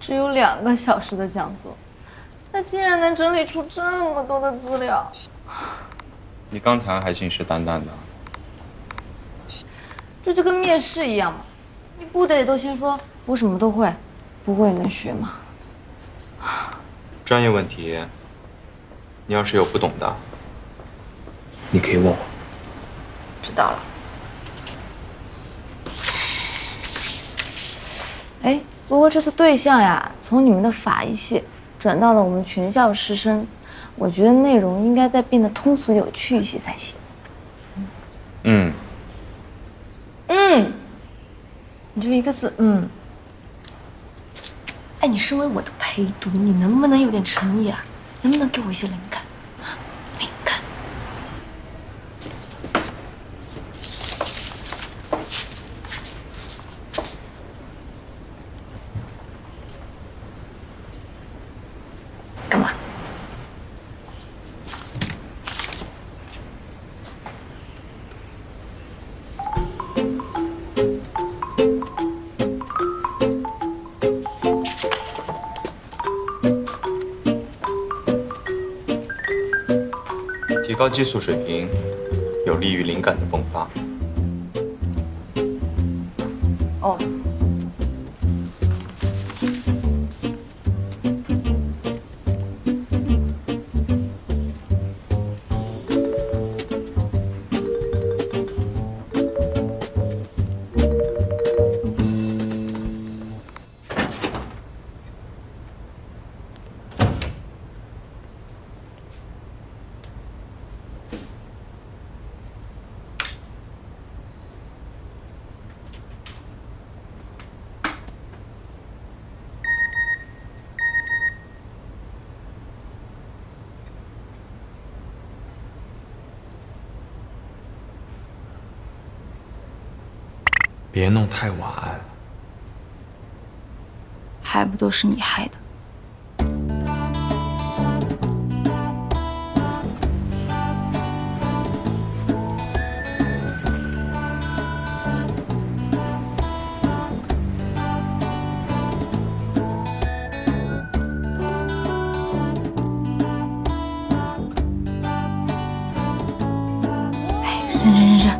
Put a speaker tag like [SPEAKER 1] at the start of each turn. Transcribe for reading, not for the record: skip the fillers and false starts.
[SPEAKER 1] 只有2个小时的讲座，他竟然能整理出这么多的资料。
[SPEAKER 2] 你刚才还信誓旦旦的，
[SPEAKER 1] 这就跟面试一样嘛，你不得都先说我什么都会，不会能学吗？
[SPEAKER 2] 专业问题，你要是有不懂的，你可以问我。
[SPEAKER 1] 知道了。哎，不过这次对象呀，从你们的法医系转到了我们全校师生，我觉得内容应该再变得通俗有趣一些才行。
[SPEAKER 2] 嗯，
[SPEAKER 1] 你就一个字，
[SPEAKER 3] 哎，你身为我的陪读，你能不能有点诚意啊？能不能给我一些灵感？灵感。干嘛？
[SPEAKER 2] 提高激素水平，有利于灵感的迸发。
[SPEAKER 1] 哦。
[SPEAKER 4] 别弄太晚。
[SPEAKER 3] 还不都是你害的？哎，认真认真。